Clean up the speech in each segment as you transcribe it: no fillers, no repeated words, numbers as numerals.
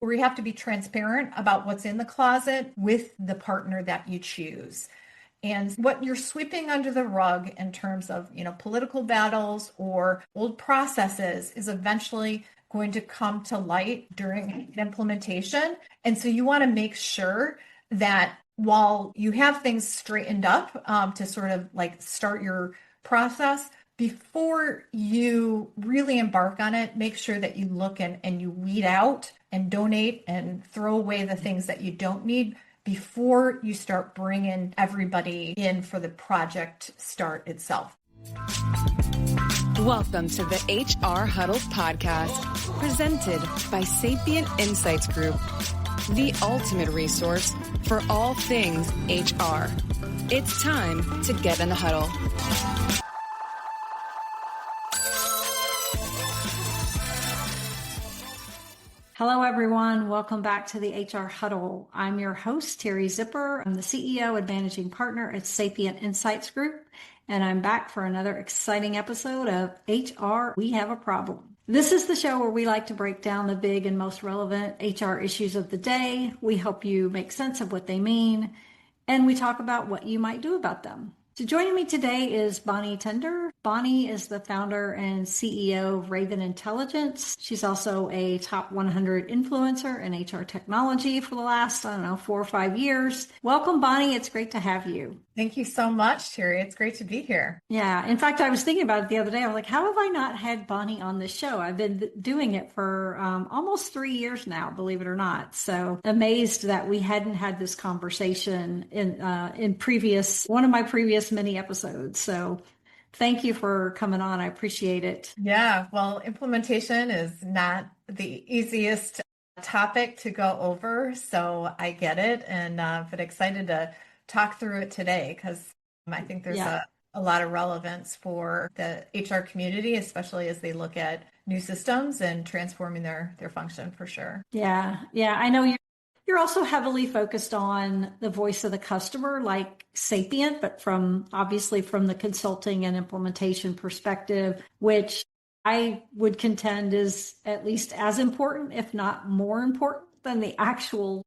where you have to be transparent about what's in the closet with the partner that you choose. And what you're sweeping under the rug in terms of, political battles or old processes is eventually going to come to light during implementation. And so you want to make sure that while you have things straightened up to sort of like start your process, before you really embark on it, make sure that you look and you weed out and donate and throw away the things that you don't need before you start bringing everybody in for the project start itself. Welcome to the HR Huddle podcast, presented by Sapient Insights Group, the ultimate resource for all things HR. It's time to get in the huddle. Hello, everyone. Welcome back to the HR Huddle. I'm your host, Teri Zipper. I'm the CEO and managing partner at Sapient Insights Group, and I'm back for another exciting episode of HR We Have a Problem. This is the show where we like to break down the big and most relevant HR issues of the day. We help you make sense of what they mean, and we talk about what you might do about them. So joining me today is Bonnie Tinder. Bonnie is the founder and CEO of Raven Intelligence. She's also a top 100 influencer in HR technology for the last, 4 or 5 years. Welcome, Bonnie. It's great to have you. Thank you so much, Teri. It's great to be here. Yeah. In fact, I was thinking about it the other day. I was like, how have I not had Bonnie on this show? I've been doing it for almost 3 years now, believe it or not. So amazed that we hadn't had this conversation in one of my previous many episodes. So thank you for coming on. I appreciate it. Yeah, well, implementation is not the easiest topic to go over, so I get it, and but excited to talk through it today because I think there's a lot of relevance for the HR community, especially as they look at new systems and transforming their function for sure. Yeah, I know you're also heavily focused on the voice of the customer, like Sapient, but obviously from the consulting and implementation perspective, which I would contend is at least as important, if not more important than the actual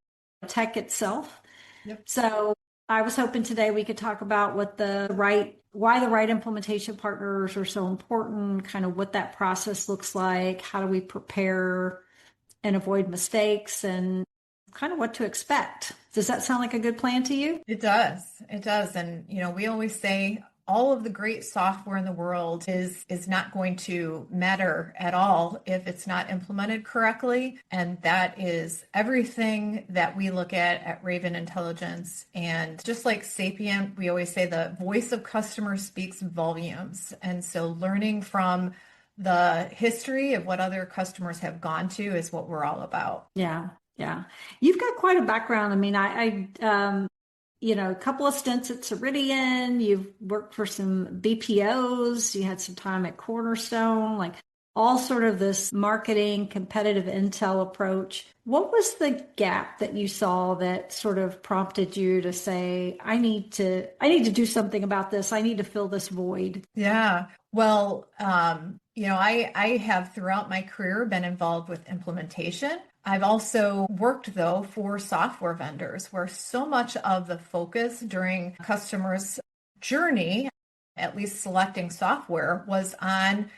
tech itself. Yep. So I was hoping today we could talk about why the right implementation partners are so important, kind of what that process looks like, how do we prepare and avoid mistakes, and kind of what to expect. Does that sound like a good plan to you? It does. And, we always say all of the great software in the world is not going to matter at all if it's not implemented correctly. And that is everything that we look at Raven Intelligence. And just like Sapient, we always say the voice of customer speaks volumes. And so learning from the history of what other customers have gone to is what we're all about. Yeah. You've got quite a background. I mean, a couple of stints at Ceridian. You've worked for some BPOs. You had some time at Cornerstone, like all sort of this marketing, competitive intel approach. What was the gap that you saw that sort of prompted you to say, I need to do something about this. I need to fill this void? Yeah. Well, I have throughout my career been involved with implementation. I've also worked, though, for software vendors where so much of the focus during customers' journey, at least selecting software, was on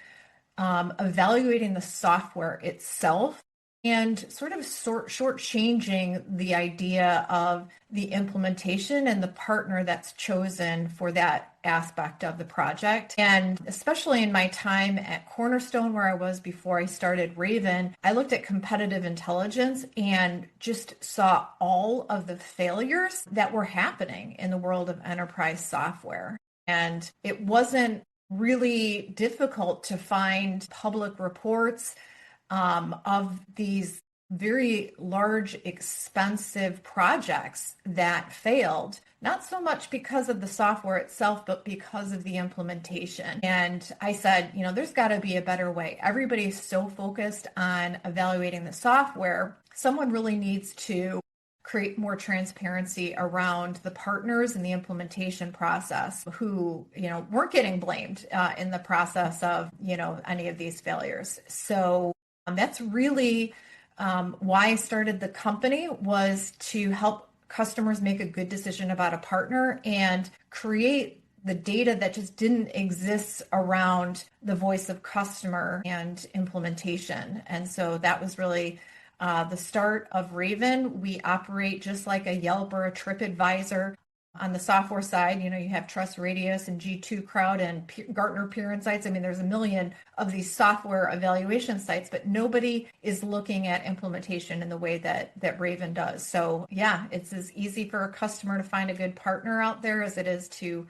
evaluating the software itself and sort of shortchanging the idea of the implementation and the partner that's chosen for that aspect of the project. And especially in my time at Cornerstone, where I was before I started Raven, I looked at competitive intelligence and just saw all of the failures that were happening in the world of enterprise software. And it wasn't really difficult to find public reports of these very large, expensive projects that failed, not so much because of the software itself, but because of the implementation. And I said, there's got to be a better way. Everybody's so focused on evaluating the software. Someone really needs to create more transparency around the partners in the implementation process who, weren't getting blamed in the process of, any of these failures. So that's really why I started the company was to help customers make a good decision about a partner and create the data that just didn't exist around the voice of customer and implementation. And so that was really the start of Raven. We operate just like a Yelp or a TripAdvisor. On the software side, you have Trust Radius and G2 Crowd and Gartner Peer Insights. I mean, there's a million of these software evaluation sites, but nobody is looking at implementation in the way that Raven does. So yeah, it's as easy for a customer to find a good partner out there as it is to,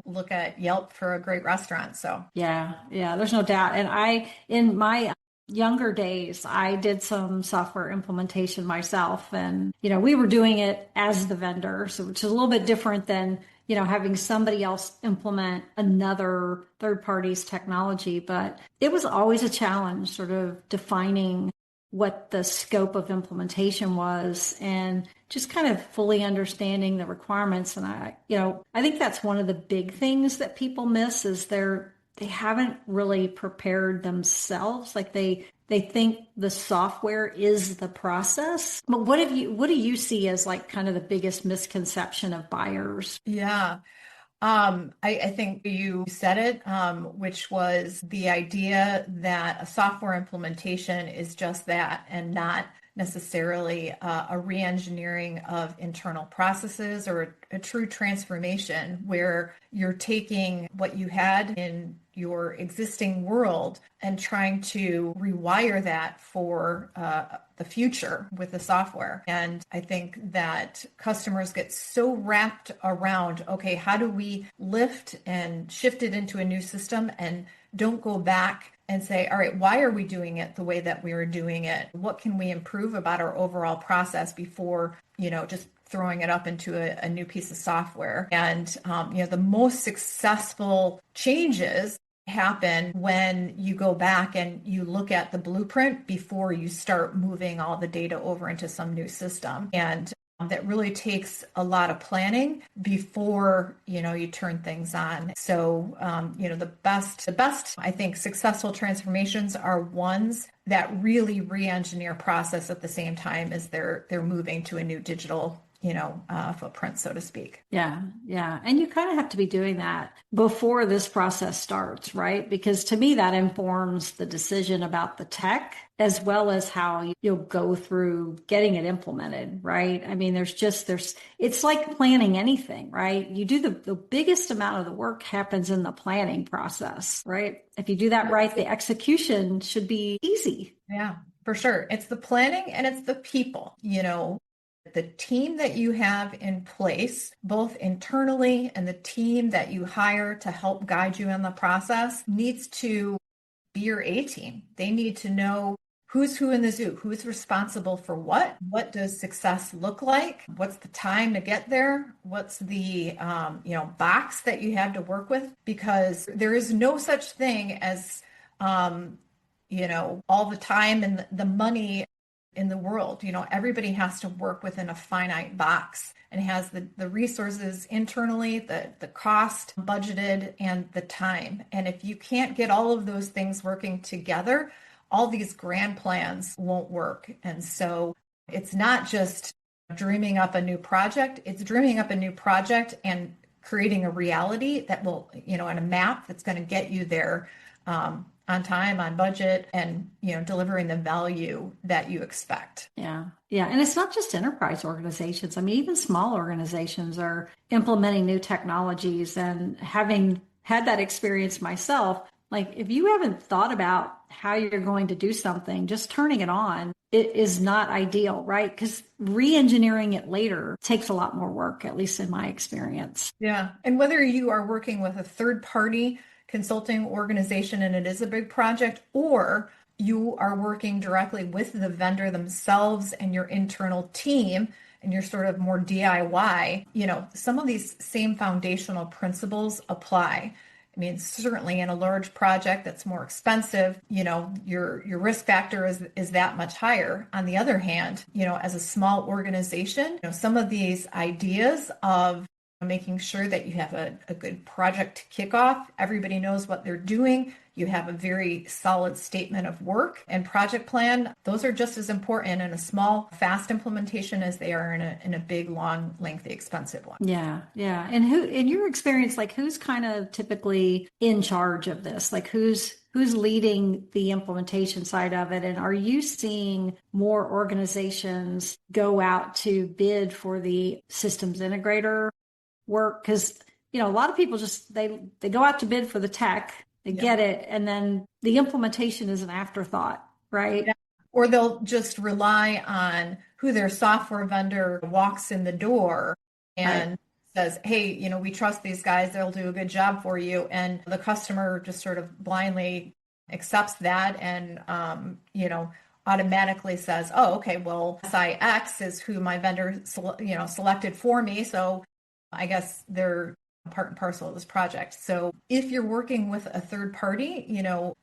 look at Yelp for a great restaurant. So yeah, there's no doubt. And in my younger days, I did some software implementation myself, and we were doing it as the vendor, so which is a little bit different than having somebody else implement another third party's technology. But it was always a challenge, sort of defining what the scope of implementation was and just kind of fully understanding the requirements. And I think that's one of the big things that people miss is they haven't really prepared themselves. Like they think the software is the process. But what do you see as like kind of the biggest misconception of buyers? Yeah. I think you said it, which was the idea that a software implementation is just that and not necessarily a re-engineering of internal processes or a true transformation where you're taking what you had in your existing world and trying to rewire that for the future with the software. And I think that customers get so wrapped around, okay, how do we lift and shift it into a new system, and don't go back and say, all right, why are we doing it the way that we are doing it? What can we improve about our overall process before, just throwing it up into a new piece of software? And, the most successful changes happen when you go back and you look at the blueprint before you start moving all the data over into some new system. And that really takes a lot of planning before, you turn things on. So, the best, I think, successful transformations are ones that really re-engineer process at the same time as they're moving to a new digital footprint, so to speak. Yeah. And you kind of have to be doing that before this process starts, right? Because to me, that informs the decision about the tech as well as how you'll go through getting it implemented, right? I mean, it's like planning anything, right? You do the biggest amount of the work happens in the planning process, right? If you do that right, the execution should be easy. Yeah, for sure. It's the planning and it's the people, the team that you have in place, both internally and the team that you hire to help guide you in the process, needs to be your A team. They need to know who's who in the zoo, who's responsible for what does success look like, what's the time to get there, what's the box that you have to work with, because there is no such thing as all the time and the money in the world. Everybody has to work within a finite box and has the resources internally, the cost budgeted, and the time. And if you can't get all of those things working together, all these grand plans won't work. And so it's not just dreaming up a new project, it's dreaming up a new project and creating a reality that will, and a map that's going to get you there on time, on budget, and, delivering the value that you expect. Yeah. And it's not just enterprise organizations. I mean, even small organizations are implementing new technologies, and having had that experience myself, like if you haven't thought about how you're going to do something, just turning it on, it is not ideal, right? Because re-engineering it later takes a lot more work, at least in my experience. Yeah. And whether you are working with a third party consulting organization and it is a big project, or you are working directly with the vendor themselves and your internal team and you're sort of more DIY, some of these same foundational principles apply. I mean, certainly in a large project that's more expensive, your risk factor is that much higher. On the other hand, as a small organization, some of these ideas of making sure that you have a good project kickoff. Everybody knows what they're doing. You have a very solid statement of work and project plan. Those are just as important in a small, fast implementation as they are in a big, long, lengthy, expensive one. Yeah, yeah. And who, in your experience, like who's kind of typically in charge of this? Like who's leading the implementation side of it? And are you seeing more organizations go out to bid for the systems integrator work? Because, a lot of people just, they go out to bid for the tech, they get it, and then the implementation is an afterthought, right? Yeah. Or they'll just rely on who their software vendor walks in the door and says, hey, we trust these guys, they'll do a good job for you. And the customer just sort of blindly accepts that and, automatically says, oh, okay, well, SIX is who my vendor, selected for me. So I guess they're part and parcel of this project. So if you're working with a third party,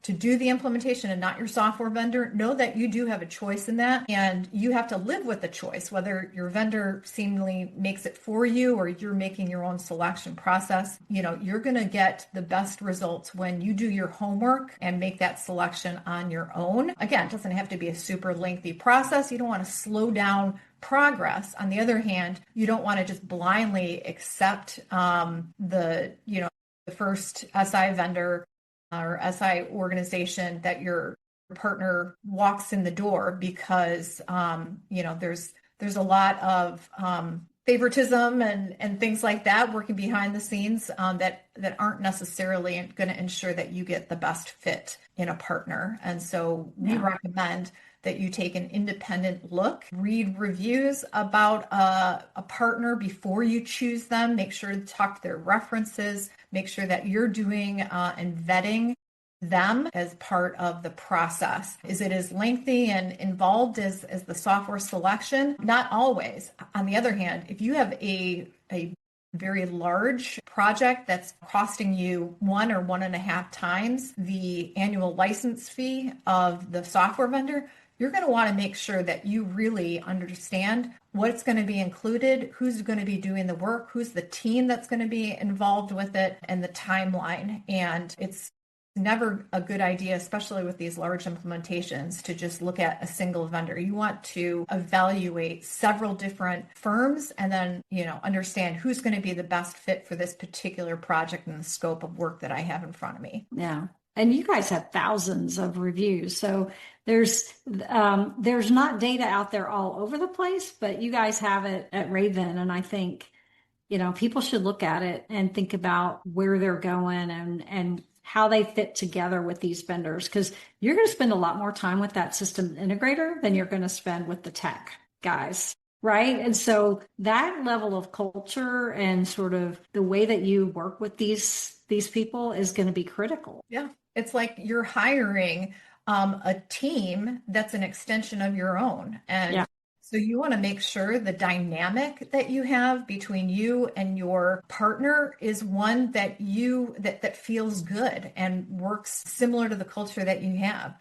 to do the implementation and not your software vendor, know that you do have a choice in that, and you have to live with the choice, whether your vendor seemingly makes it for you or you're making your own selection process. You're going to get the best results when you do your homework and make that selection on your own. Again, it doesn't have to be a super lengthy process. You don't want to slow down progress. On the other hand, you don't want to just blindly accept the first SI vendor or SI organization that your partner walks in the door because there's a lot of favoritism and things like that working behind the scenes that aren't necessarily going to ensure that you get the best fit in a partner. And so we recommend that you take an independent look, read reviews about a partner before you choose them, make sure to talk to their references, make sure that you're doing and vetting them as part of the process. Is it as lengthy and involved as the software selection? Not always. On the other hand, if you have a very large project that's costing you 1 or 1.5 times the annual license fee of the software vendor, you're going to want to make sure that you really understand what's going to be included, who's going to be doing the work, who's the team that's going to be involved with it, and the timeline. And it's never a good idea, especially with these large implementations, to just look at a single vendor. You want to evaluate several different firms and then, understand who's going to be the best fit for this particular project and the scope of work that I have in front of me. Yeah. And you guys have thousands of reviews. So there's not data out there all over the place, but you guys have it at Raven. And I think, people should look at it and think about where they're going and how they fit together with these vendors, because you're going to spend a lot more time with that system integrator than you're going to spend with the tech guys. Right. And so that level of culture and sort of the way that you work with these people is going to be critical. Yeah. It's like you're hiring a team that's an extension of your own. And so you want to make sure the dynamic that you have between you and your partner is one that that feels good and works similar to the culture that you have.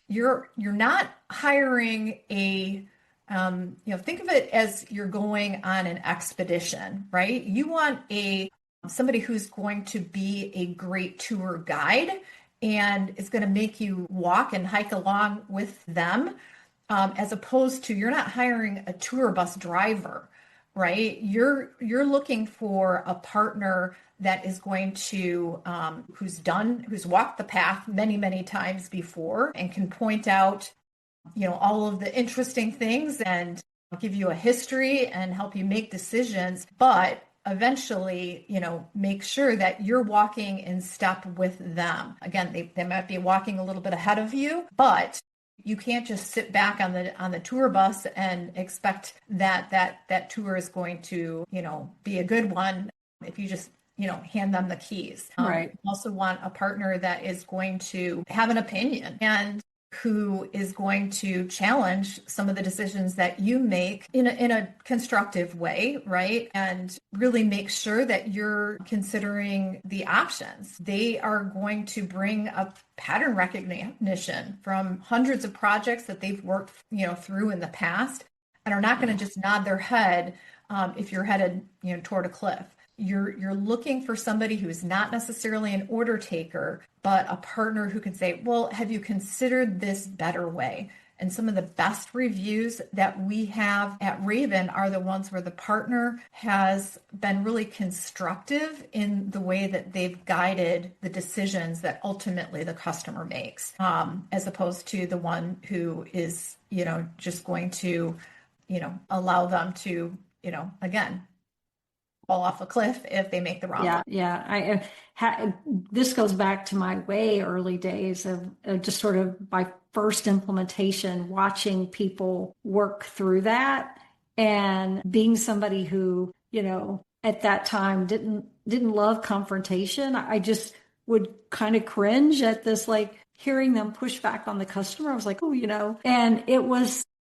You're not hiring a think of it as you're going on an expedition, right? You want somebody who's going to be a great tour guide and is going to make you walk and hike along with them, as opposed to, you're not hiring a tour bus driver, right? You're looking for a partner that is going to, who's walked the path many, many times before and can point out, all of the interesting things and give you a history and help you make decisions, but eventually, make sure that you're walking in step with them. Again, they might be walking a little bit ahead of you, but you can't just sit back on the tour bus and expect that tour is going to, be a good one if you just, hand them the keys. Right. You also want a partner that is going to have an opinion and who is going to challenge some of the decisions that you make in a constructive way, right? And really make sure that you're considering the options. They are going to bring up pattern recognition from hundreds of projects that they've worked, through in the past, and are not going to just nod their head if you're headed, toward a cliff. you're looking for somebody who's not necessarily an order taker, but a partner who can say, well, have you considered this better way? And some of the best reviews that we have at Raven are the ones where the partner has been really constructive in the way that they've guided the decisions that ultimately the customer makes, as opposed to the one who is, just going to, allow them to, again, fall off a cliff if they make the wrong one. Yeah. This goes back to my way early days of just sort of my first implementation, watching people work through that, and being somebody who, at that time didn't love confrontation. I just would kind of cringe at this, like hearing them push back on the customer. I was like, oh,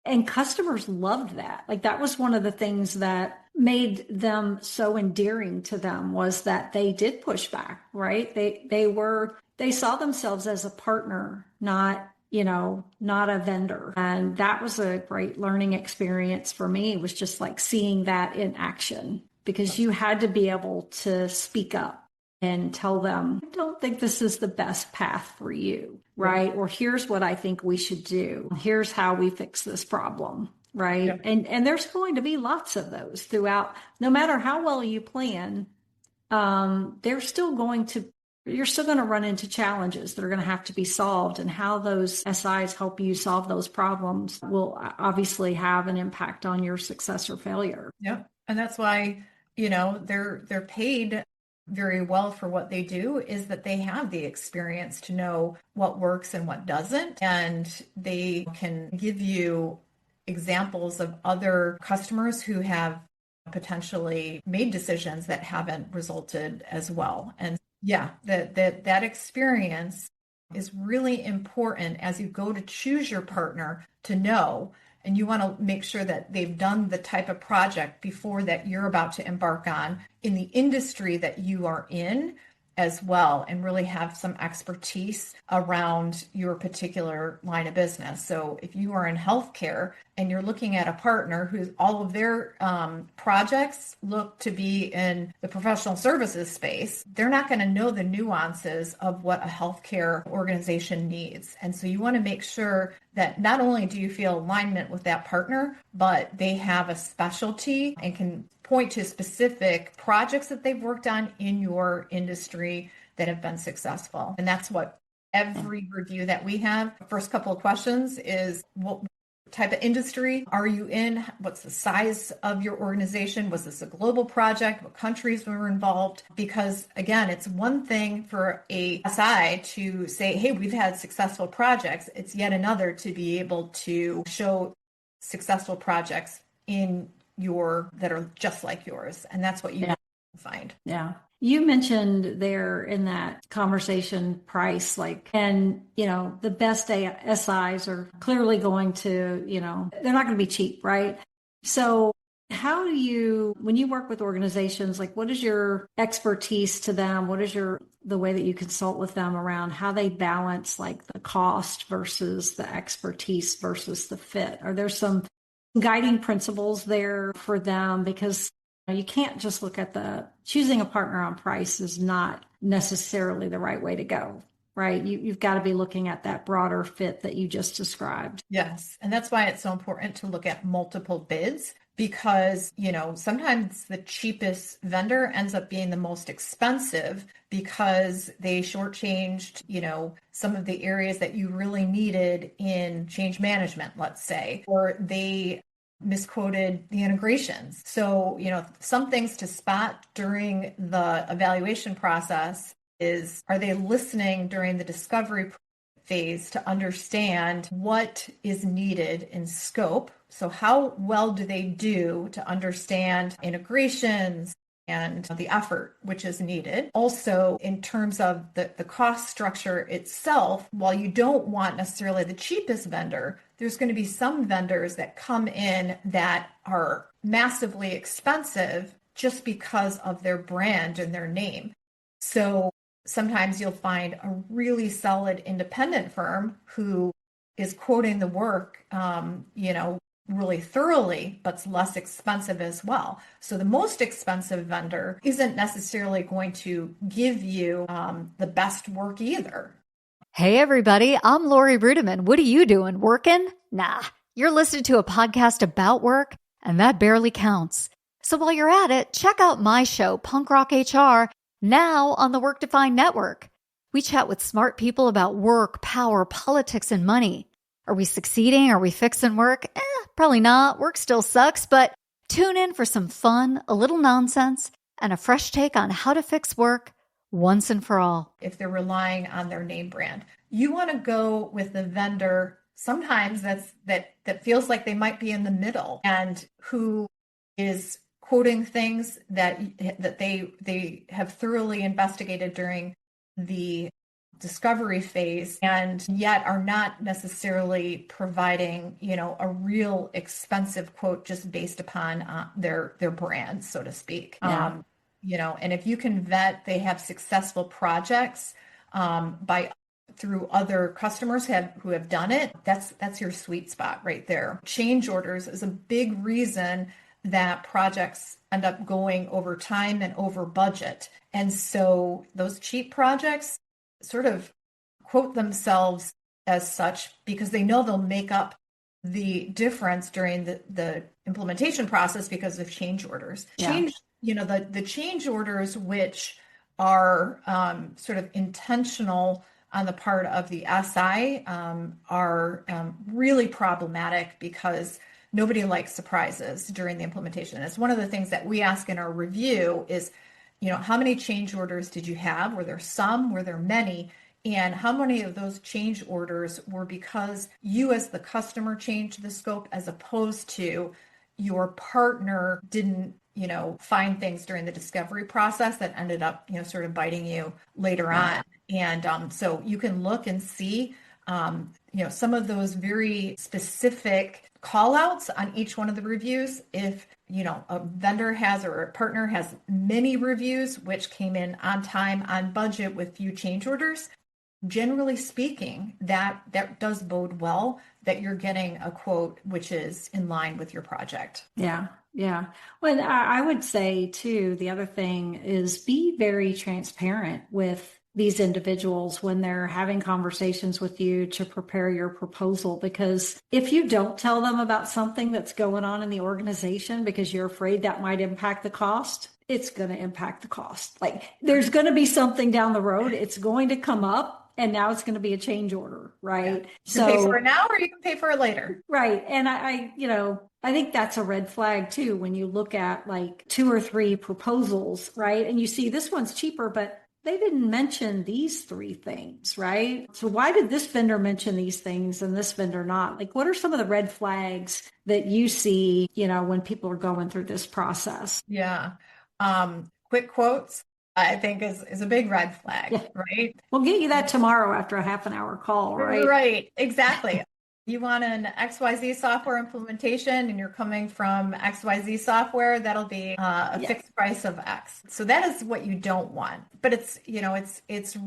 and customers loved that. Like that was one of the things that made them so endearing to them, was that they did push back, right? They saw themselves as a partner, not a vendor. And that was a great learning experience for me. It was just like seeing that in action, because you had to be able to speak up and tell them, I don't think this is the best path for you, right? Or here's what I think we should do. Here's how we fix this problem, right? Yeah. And there's going to be lots of those throughout. No matter how well you plan, you're still going to run into challenges that are going to have to be solved, and how those SIs help you solve those problems will obviously have an impact on your success or failure. Yeah. And that's why, they're paid very well for what they do, is that they have the experience to know what works and what doesn't. And they can give you examples of other customers who have potentially made decisions that haven't resulted as well. And yeah, that experience is really important as you go to choose your partner to know. And you want to make sure that they've done the type of project before that you're about to embark on in the industry that you are in as well, and really have some expertise around your particular line of business. So if you are in healthcare and you're looking at a partner who's all of their projects look to be in the professional services space, they're not going to know the nuances of what a healthcare organization needs. And so you want to make sure that not only do you feel alignment with that partner, but they have a specialty and can point to specific projects that they've worked on in your industry that have been successful. And that's what every review that we have, first couple of questions is, what type of industry are you in? What's the size of your organization? Was this a global project? What countries were involved? Because again, it's one thing for a SI to say, hey, we've had successful projects. It's yet another to be able to show successful projects that are just like yours. And that's what you find. Yeah. You mentioned there in that conversation price, and the best SIs are clearly going to, they're not going to be cheap, right? So how do you, when you work with organizations, what is your expertise to them? What is the way that you consult with them around how they balance the cost versus the expertise versus the fit? Are there some guiding principles there for them? Because you can't just look at choosing a partner on price is not necessarily the right way to go, right? You've got to be looking at that broader fit that you just described. Yes. And that's why it's so important to look at multiple bids, because, sometimes the cheapest vendor ends up being the most expensive because they shortchanged, some of the areas that you really needed in change management, let's say, or they misquoted the integrations. So, some things to spot during the evaluation process is, are they listening during the discovery phase to understand what is needed in scope? So how well do they do to understand integrations and the effort which is needed? Also, in terms of the cost structure itself, while you don't want necessarily the cheapest vendor, there's going to be some vendors that come in that are massively expensive just because of their brand and their name. So sometimes you'll find a really solid independent firm who is quoting the work, really thoroughly, but it's less expensive as well. So the most expensive vendor isn't necessarily going to give you the best work either. Hey, everybody. I'm Lori Rudiman. What are you doing? Working? Nah, you're listening to a podcast about work, and that barely counts. So while you're at it, check out my show, Punk Rock HR, now on the Work Defined Network. We chat with smart people about work, power, politics, and money. Are we succeeding? Are we fixing work? Probably not. Work still sucks, but tune in for some fun, a little nonsense, and a fresh take on how to fix work once and for all. If they're relying on their name brand, you want to go with the vendor sometimes that feels like they might be in the middle and who is quoting things that they have thoroughly investigated during the discovery phase and yet are not necessarily providing, a real expensive quote just based upon their brand, so to speak. Yeah. And if you can vet, they have successful projects through other customers who have done it. That's your sweet spot right there. Change orders is a big reason that projects end up going over time and over budget. And so those cheap projects sort of quote themselves as such because they know they'll make up the difference during the implementation process because of change orders. Yeah. The change orders, which are sort of intentional on the part of the SI, are really problematic because nobody likes surprises during the implementation. And it's one of the things that we ask in our review is, how many change orders did you have? Were there some? Were there many? And how many of those change orders were because you as the customer changed the scope as opposed to your partner didn't, find things during the discovery process that ended up, sort of biting you later on. And so you can look and see, some of those very specific call outs on each one of the reviews. If, a vendor has or a partner has many reviews, which came in on time, on budget with few change orders, generally speaking, that does bode well that you're getting a quote which is in line with your project. Yeah. Yeah. Well, I would say too, the other thing is be very transparent with these individuals when they're having conversations with you to prepare your proposal. Because if you don't tell them about something that's going on in the organization because you're afraid that might impact the cost, it's going to impact the cost. Like there's going to be something down the road. It's going to come up. And now it's going to be a change order, right? Yeah. You can pay for it now or you can pay for it later. Right. And I think that's a red flag too, when you look at like 2 or 3 proposals, right? And you see this one's cheaper, but they didn't mention these 3 things, right? So why did this vendor mention these things and this vendor not? Like, what are some of the red flags that you see, when people are going through this process? Yeah. Quick quotes, I think is a big red flag, Yeah. right? We'll get you that tomorrow after a half an hour call, right? Right, exactly. You want an XYZ software implementation and you're coming from XYZ software, that'll be a fixed price of X. So that is what you don't want. But it's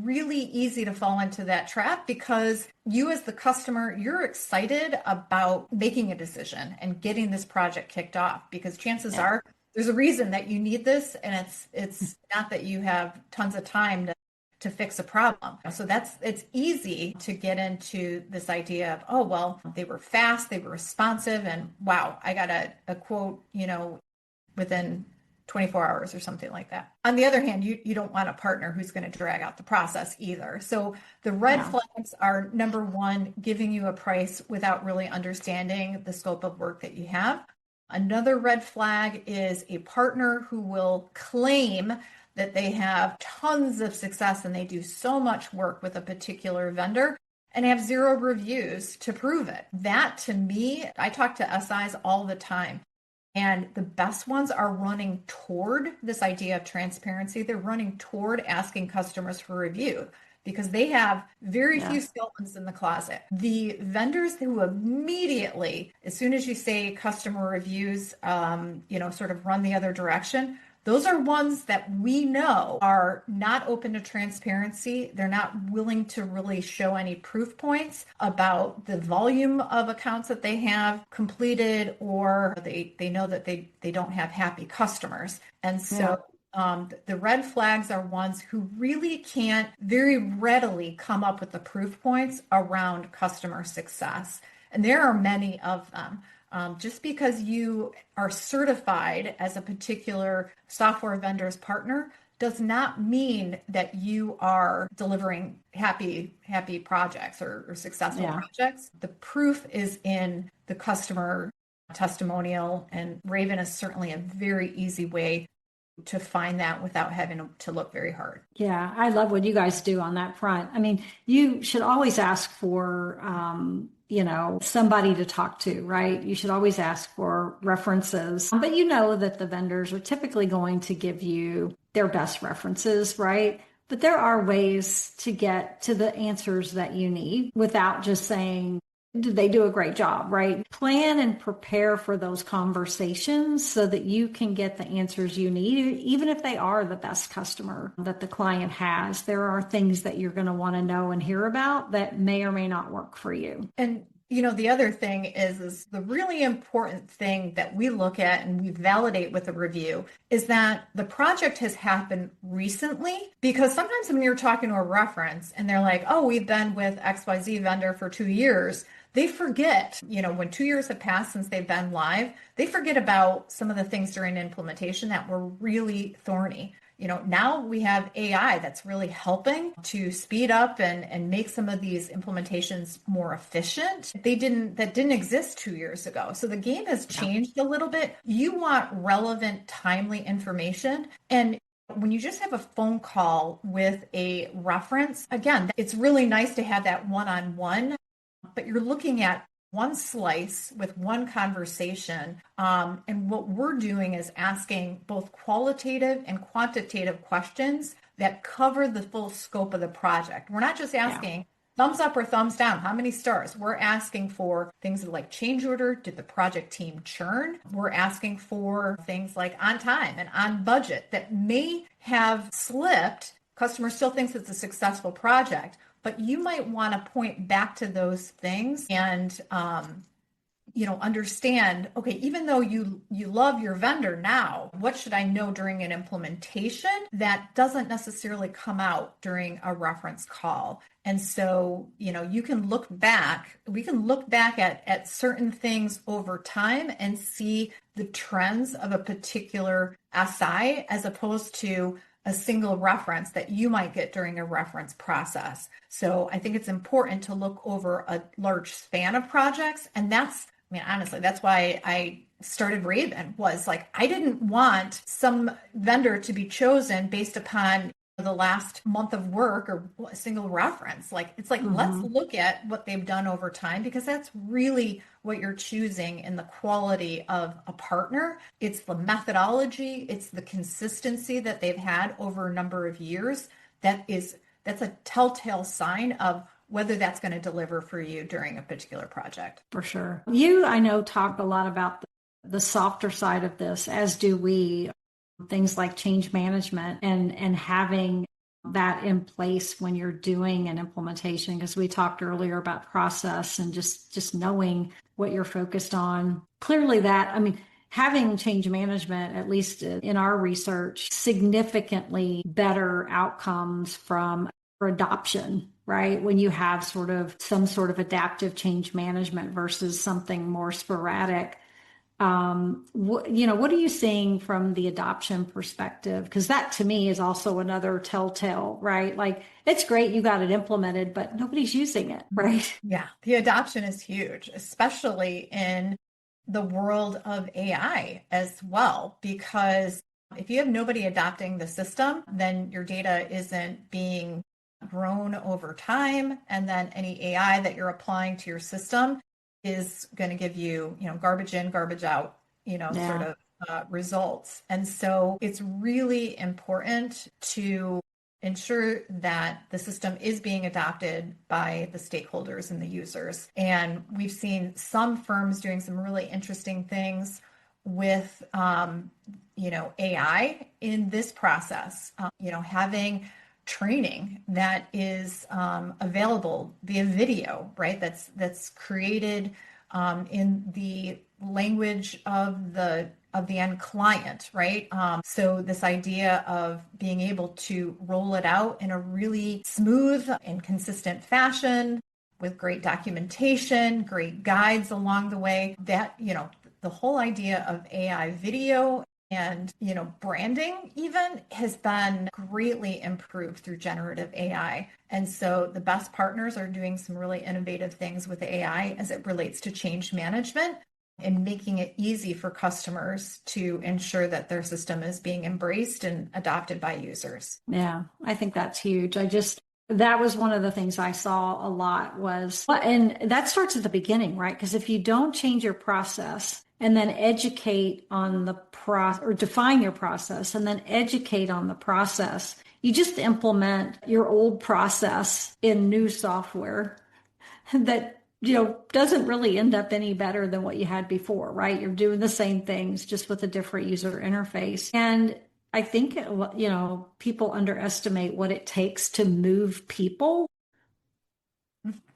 really easy to fall into that trap because you as the customer, you're excited about making a decision and getting this project kicked off because chances are there's a reason that you need this, and it's not that you have tons of time to fix a problem. So it's easy to get into this idea of, oh, well, they were fast, they were responsive, and wow, I got a quote, within 24 hours or something like that. On the other hand, you don't want a partner who's going to drag out the process either. So the red flags are, number one, giving you a price without really understanding the scope of work that you have. Another red flag is a partner who will claim that they have tons of success and they do so much work with a particular vendor and have 0 reviews to prove it. That, to me, I talk to SIs all the time, and the best ones are running toward this idea of transparency. They're running toward asking customers for review because they have very few skeletons in the closet. The vendors who immediately, as soon as you say customer reviews, sort of run the other direction, those are ones that we know are not open to transparency. They're not willing to really show any proof points about the volume of accounts that they have completed, or they know that they don't have happy customers. And so the red flags are ones who really can't very readily come up with the proof points around customer success. And there are many of them. Just because you are certified as a particular software vendor's partner does not mean that you are delivering happy projects or successful projects. The proof is in the customer testimonial, and Raven is certainly a very easy way to find that without having to look very hard. Yeah, I love what you guys do on that front. I mean, you should always ask for, somebody to talk to, right? You should always ask for references, but you know that the vendors are typically going to give you their best references, right? But there are ways to get to the answers that you need without just saying, did they do a great job, right? Plan and prepare for those conversations so that you can get the answers you need, even if they are the best customer that the client has. There are things that you're going to want to know and hear about that may or may not work for you. And the other thing is the really important thing that we look at and we validate with a review is that the project has happened recently, because sometimes when you're talking to a reference and they're like, oh, we've been with XYZ vendor for 2 years, they forget, when 2 years have passed since they've been live, they forget about some of the things during implementation that were really thorny. Now we have AI that's really helping to speed up and make some of these implementations more efficient. That didn't exist 2 years ago. So the game has changed a little bit. You want relevant, timely information. And when you just have a phone call with a reference, again, it's really nice to have that one-on-one, but you're looking at one slice with one conversation. And what we're doing is asking both qualitative and quantitative questions that cover the full scope of the project. We're not just asking thumbs up or thumbs down, how many stars? We're asking for things like change order. Did the project team churn? We're asking for things like on time and on budget that may have slipped. Customer still thinks it's a successful project, but you might want to point back to those things and, understand, okay, even though you love your vendor now, what should I know during an implementation that doesn't necessarily come out during a reference call? And so, we can look back at certain things over time and see the trends of a particular SI as opposed to a single reference that you might get during a reference process. So I think it's important to look over a large span of projects. And honestly, that's why I started Raven, was like, I didn't want some vendor to be chosen based upon the last month of work or a single reference. Let's look at what they've done over time, because that's really what you're choosing in the quality of a partner. It's the methodology, it's the consistency that they've had over a number of years. That's a telltale sign of whether that's going to deliver for you during a particular project. For sure. You, I know, talk a lot about the softer side of this, as do we. Things like change management and having that in place when you're doing an implementation, because we talked earlier about process and just knowing what you're focused on. Clearly having change management, at least in our research, significantly better outcomes for adoption, right? When you have some sort of adaptive change management versus something more sporadic. What are you seeing from the adoption perspective? Because that to me is also another telltale, right? Like, it's great you got it implemented, but nobody's using it, right? Yeah, the adoption is huge, especially in the world of AI as well, because if you have nobody adopting the system, then your data isn't being grown over time. And then any AI that you're applying to your system is going to give you, garbage in, garbage out, sort of results. And so it's really important to ensure that the system is being adopted by the stakeholders and the users. And we've seen some firms doing some really interesting things with, AI in this process, having training that is available via video, right? That's created in the language of the end client, right? So this idea of being able to roll it out in a really smooth and consistent fashion with great documentation, great guides along the way, that, the whole idea of AI video and, branding even has been greatly improved through generative AI. And so the best partners are doing some really innovative things with AI as it relates to change management and making it easy for customers to ensure that their system is being embraced and adopted by users. Yeah, I think that's huge. That was one of the things I saw a lot was, and that starts at the beginning, right? Because if you don't change your process and then educate on the or define your process and then educate on the process, you just implement your old process in new software that, doesn't really end up any better than what you had before, right? You're doing the same things, just with a different user interface. And I think, people underestimate what it takes to move people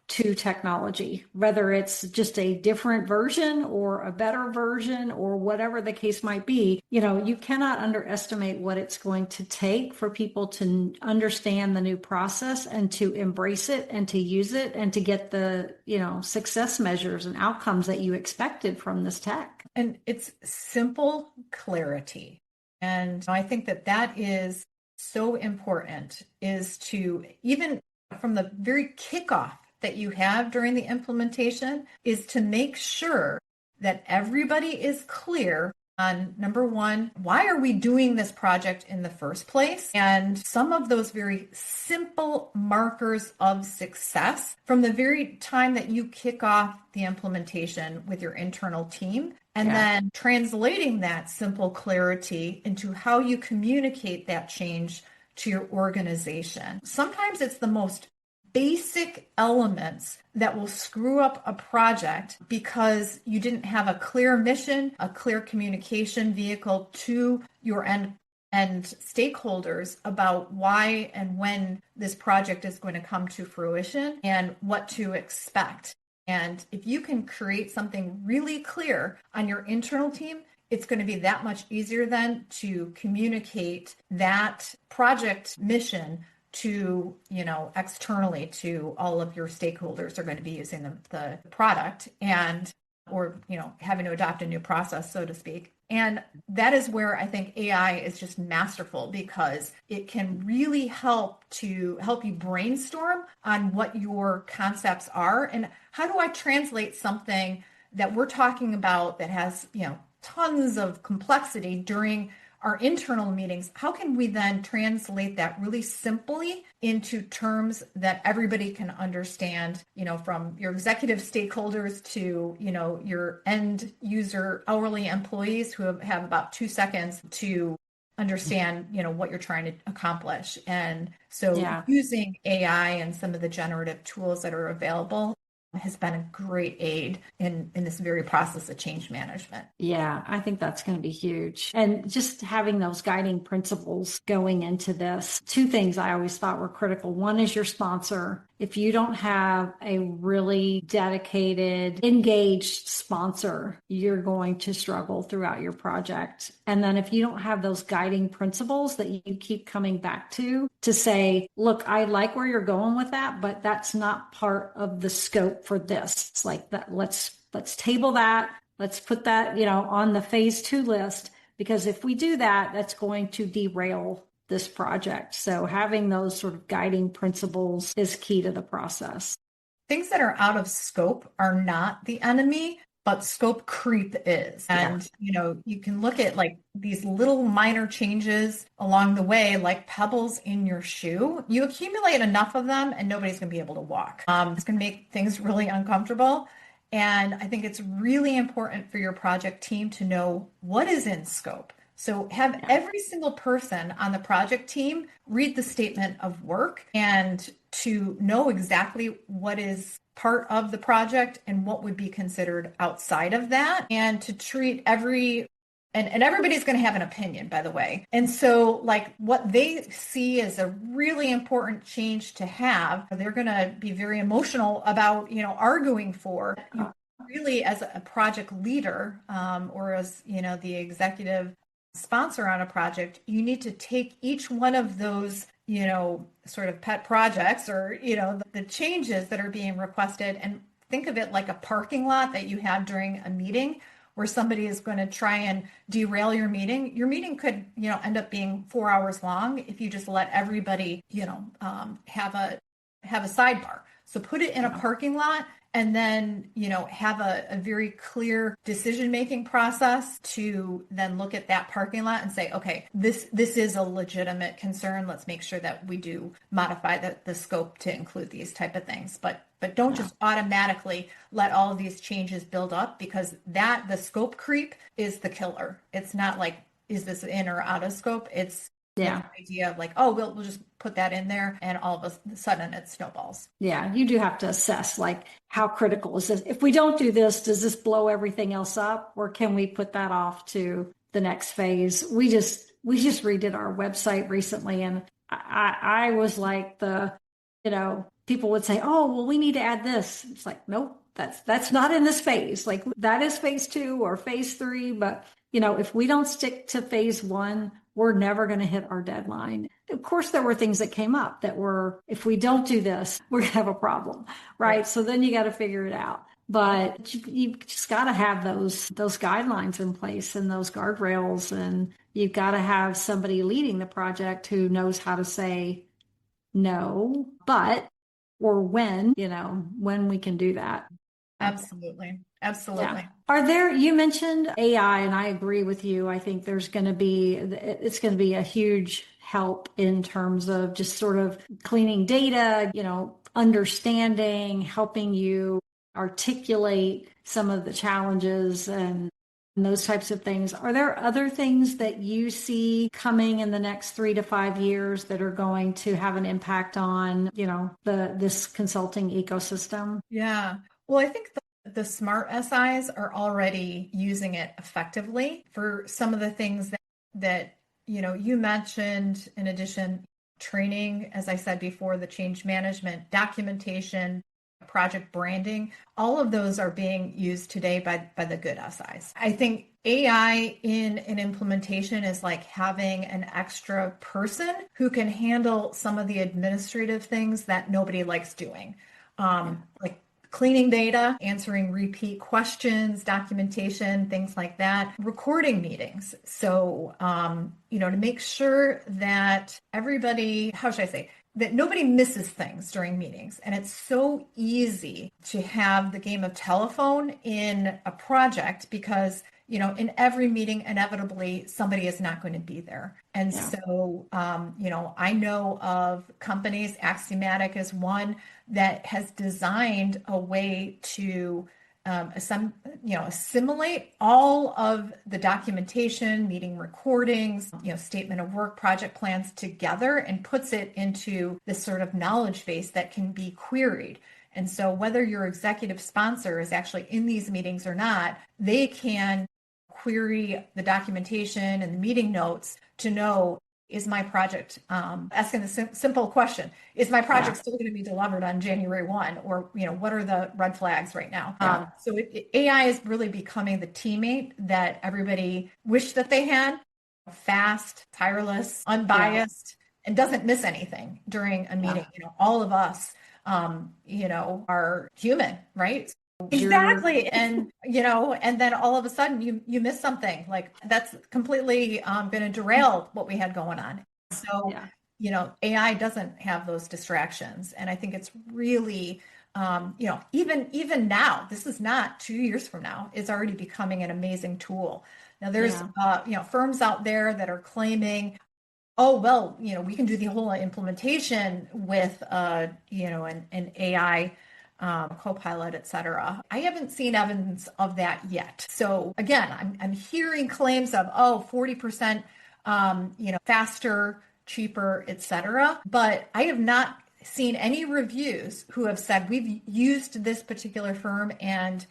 to technology, whether it's just a different version or a better version or whatever the case might be. You cannot underestimate what it's going to take for people to understand the new process and to embrace it and to use it and to get the, success measures and outcomes that you expected from this tech. And it's simple clarity. And I think that is so important, is to, even from the very kickoff that you have during the implementation, is to make sure that everybody is clear on, number one, why are we doing this project in the first place? And some of those very simple markers of success from the very time that you kick off the implementation with your internal team. And then translating that simple clarity into how you communicate that change to your organization. Sometimes it's the most basic elements that will screw up a project because you didn't have a clear mission, a clear communication vehicle to your end stakeholders about why and when this project is going to come to fruition and what to expect. And if you can create something really clear on your internal team, it's going to be that much easier then to communicate that project mission to, externally to all of your stakeholders who are going to be using the product or having to adopt a new process, so to speak. And that is where I think AI is just masterful, because it can really help you brainstorm on what your concepts are and how do I translate something that we're talking about that has, tons of complexity during our internal meetings. How can we then translate that really simply into terms that everybody can understand, from your executive stakeholders to, your end user hourly employees who have about 2 seconds to understand, what you're trying to accomplish. And so using AI and some of the generative tools that are available has been a great aid in this very process of change management. Yeah, I think that's going to be huge. And just having those guiding principles going into this, 2 things I always thought were critical. One is your sponsor. If you don't have a really dedicated, engaged sponsor, you're going to struggle throughout your project. And then if you don't have those guiding principles that you keep coming back to say, look, I like where you're going with that, but that's not part of the scope for this. It's like that. Let's table that. Let's put that, on the phase 2 list, because if we do that, that's going to derail this project. So having those sort of guiding principles is key to the process. Things that are out of scope are not the enemy, but scope creep is. And, you can look at like these little minor changes along the way, like pebbles in your shoe. You accumulate enough of them and nobody's going to be able to walk. It's going to make things really uncomfortable. And I think it's really important for your project team to know what is in scope. So have every single person on the project team read the statement of work and to know exactly what is part of the project and what would be considered outside of that, and to treat every And everybody's going to have an opinion, by the way. And so like what they see as a really important change to have, they're going to be very emotional about, arguing for. You really, as a project leader, or as, the executive sponsor on a project, you need to take each one of those, sort of pet projects or, the changes that are being requested and think of it like a parking lot that you have during a meeting where somebody is going to try and derail your meeting. Your meeting could, end up being 4 hours long if you just let everybody, have a sidebar. So put it in a parking lot and then, have a very clear decision-making process to then look at that parking lot and say, okay, this is a legitimate concern. Let's make sure that we do modify the scope to include these type of things. But don't just automatically let all of these changes build up, because the scope creep is the killer. It's not like, is this in or out of scope? It's the idea of like, oh, we'll just put that in there and all of a sudden it snowballs. Yeah, you do have to assess like how critical is this? If we don't do this, does this blow everything else up, or can we put that off to the next phase? We just redid our website recently, and I was like people would say, oh, well, we need to add this. It's like, nope, that's not in this phase. Like that is phase 2 or phase 3. But, if we don't stick to phase 1, we're never going to hit our deadline. Of course, there were things that came up that were, if we don't do this, we're going to have a problem, right? So then you got to figure it out. But you just got to have those guidelines in place and those guardrails. And you've got to have somebody leading the project who knows how to say no, but or when we can do that. Absolutely. Yeah. You mentioned AI, and I agree with you. I think it's going to be a huge help in terms of just sort of cleaning data, understanding, helping you articulate some of the challenges and those types of things. Are there other things that you see coming in the next 3 to 5 years that are going to have an impact on, this consulting ecosystem? Yeah. Well, I think the smart SIs are already using it effectively for some of the things that you mentioned. In addition, training, as I said before, the change management, documentation, project branding, all of those are being used today by the good SIs. I think AI in an implementation is like having an extra person who can handle some of the administrative things that nobody likes doing, like cleaning data, answering repeat questions, documentation, things like that, recording meetings. So, to make sure that everybody, how should I say, that nobody misses things during meetings. And it's so easy to have the game of telephone in a project because, in every meeting, inevitably, somebody is not going to be there. And so, I know of companies, Axiomatic is one, that has designed a way to assimilate all of the documentation, meeting recordings, statement of work, project plans together and puts it into this sort of knowledge base that can be queried. And so whether your executive sponsor is actually in these meetings or not, they can query the documentation and the meeting notes to know, is my project, asking the simple question, is my project still going to be delivered on January 1? Or, what are the red flags right now? So AI is really becoming the teammate that everybody wished that they had, fast, tireless, unbiased, and doesn't miss anything during a meeting. All of us, are human, right? Exactly. And, and then all of a sudden you miss something like that's completely going to derail what we had going on. So, AI doesn't have those distractions. And I think it's really, even now, this is not 2 years from now, it's already becoming an amazing tool. Now there's, firms out there that are claiming, oh, well, we can do the whole implementation with, an AI Copilot, et cetera. I haven't seen evidence of that yet. So again, I'm hearing claims of, 40%, faster, cheaper, et cetera. But I have not seen any reviews who have said we've used this particular firm and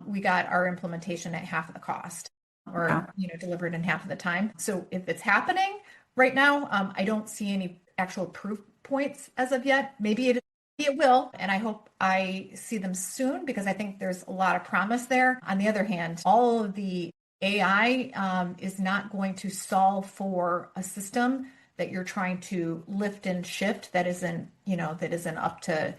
we got our implementation at half the cost. or, delivered in half of the time. So if it's happening right now, I don't see any actual proof points as of yet. Maybe it will, and I hope I see them soon because I think there's a lot of promise there. On the other hand, all of the AI is not going to solve for a system that you're trying to lift and shift that isn't up to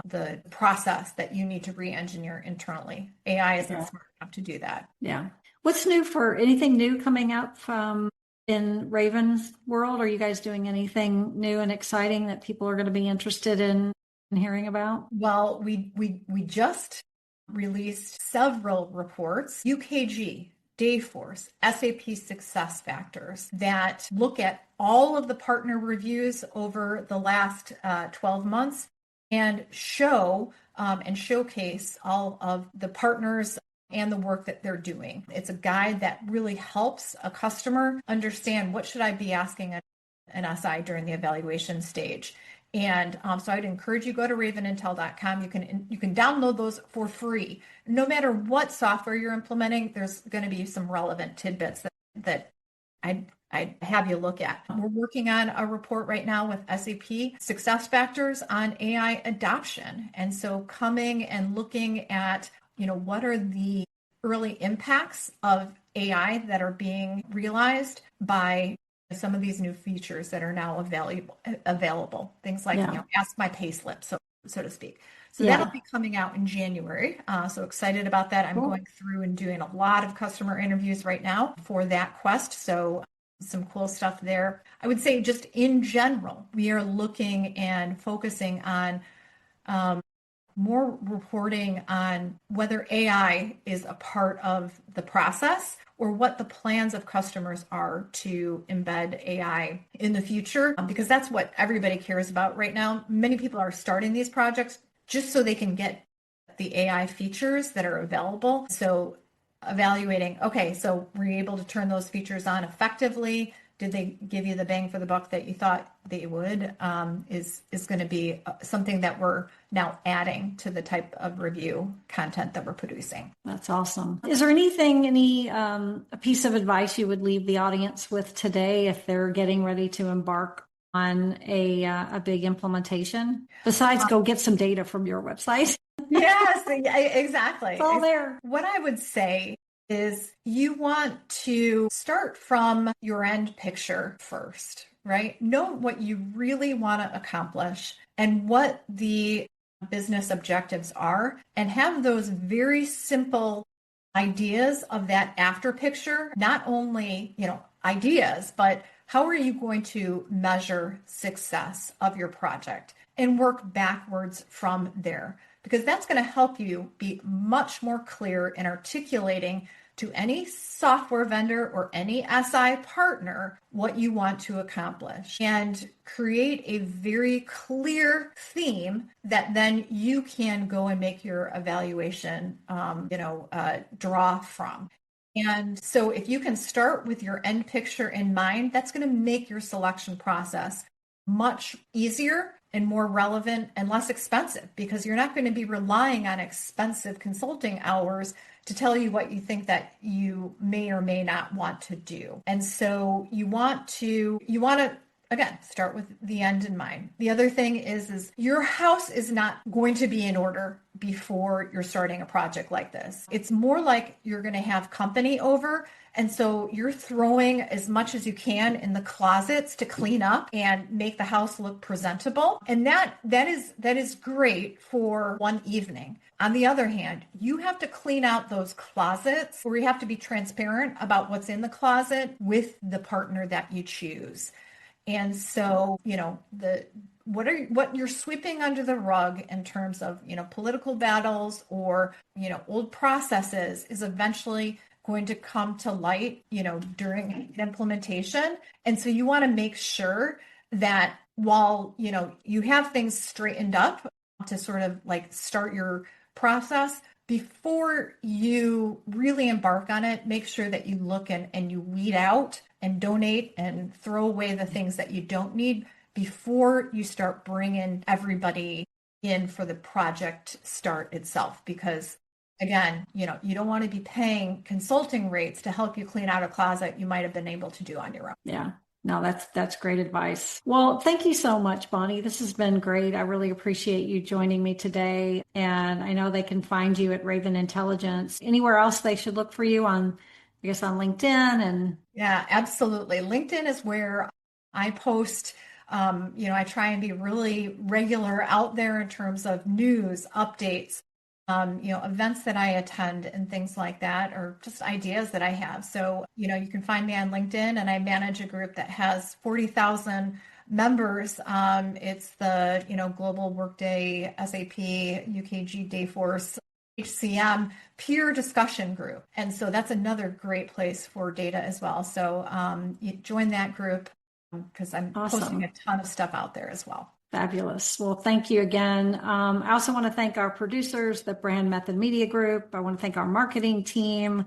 the process that you need to re-engineer internally. AI isn't smart enough to do that. Yeah. What's new anything new coming up in Raven's world? Are you guys doing anything new and exciting that people are going to be interested in hearing about? Well, we just released several reports, UKG, Dayforce, SAP Success Factors, that look at all of the partner reviews over the last 12 months and show and showcase all of the partners and the work that they're doing. It's a guide that really helps a customer understand what should I be asking an SI during the evaluation stage. And so I'd encourage you go to ravenintel.com. You can download those for free. No matter what software you're implementing, there's going to be some relevant tidbits that I'd have you look at. We're working on a report right now with SAP Success Factors on AI adoption. And so coming and looking at, what are the early impacts of AI that are being realized by some of these new features that are now available. Things like, ask my payslip, so to speak. So that'll be coming out in January. So excited about that. I'm going through and doing a lot of customer interviews right now for that quest. So some cool stuff there. I would say just in general, we are looking and focusing on more reporting on whether AI is a part of the process or what the plans of customers are to embed AI in the future, because that's what everybody cares about right now. Many people are starting these projects just so they can get the AI features that are available. So evaluating, okay, so were you able to turn those features on effectively? Did they give you the bang for the buck that you thought they would? Is going to be something that we're now adding to the type of review content that we're producing. That's awesome. Is there a piece of advice you would leave the audience with today if they're getting ready to embark on a big implementation? Besides, go get some data from your website. Yes, exactly. It's all there. What I would say is you want to start from your end picture first, right? Know what you really want to accomplish and what the business objectives are, and have those very simple ideas of that after picture, not only, ideas, but how are you going to measure success of your project and work backwards from there? Because that's going to help you be much more clear in articulating to any software vendor or any SI partner what you want to accomplish, and create a very clear theme that then you can go and make your evaluation, draw from. And so if you can start with your end picture in mind, that's going to make your selection process much easier and more relevant and less expensive, because you're not going to be relying on expensive consulting hours to tell you what you think that you may or may not want to do. And so you want to, again, start with the end in mind. The other thing is your house is not going to be in order before you're starting a project like this. It's more like you're going to have company over. And so you're throwing as much as you can in the closets to clean up and make the house look presentable. And that is great for one evening. On the other hand, you have to clean out those closets, or you have to be transparent about what's in the closet with the partner that you choose. And so, what you're sweeping under the rug in terms of, political battles or, old processes is eventually going to come to light, during implementation. And so you want to make sure that while, you have things straightened up to sort of like start your process, before you really embark on it, make sure that you look and you weed out and donate and throw away the things that you don't need before you start bringing everybody in for the project start itself. Because again, you don't want to be paying consulting rates to help you clean out a closet you might have been able to do on your own. Yeah. No, that's great advice. Well, thank you so much, Bonnie. This has been great. I really appreciate you joining me today. And I know they can find you at Raven Intelligence. Anywhere else they should look for you on, I guess, on LinkedIn and. Yeah, absolutely. LinkedIn is where I post. I try and be really regular out there in terms of news, updates, events that I attend and things like that, or just ideas that I have. So, you can find me on LinkedIn, and I manage a group that has 40,000 members. It's the, Global Workday, SAP, UKG, Dayforce, HCM peer discussion group. And so that's another great place for data as well. So you join that group because I'm posting a ton of stuff out there as well. Fabulous. Well, thank you again. I also want to thank our producers, the Brand Method Media Group. I want to thank our marketing team.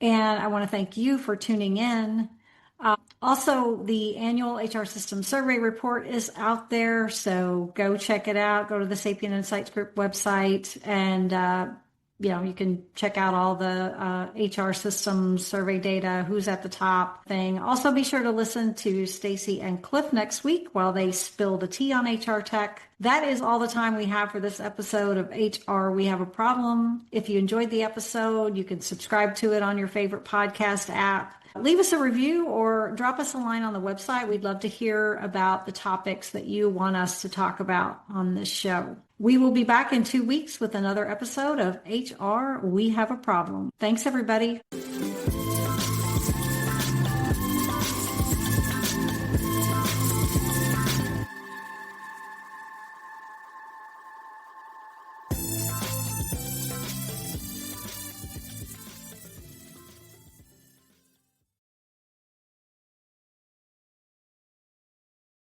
And I want to thank you for tuning in. Also, the annual HR System Survey Report is out there. So go check it out. Go to the Sapient Insights Group website and you can check out all the HR systems survey data, who's at the top thing. Also, be sure to listen to Stacy and Cliff next week while they spill the tea on HR tech. That is all the time we have for this episode of HR We Have a Problem. If you enjoyed the episode, you can subscribe to it on your favorite podcast app. Leave us a review or drop us a line on the website. We'd love to hear about the topics that you want us to talk about on this show. We will be back in 2 weeks with another episode of HR We Have a Problem. Thanks, everybody.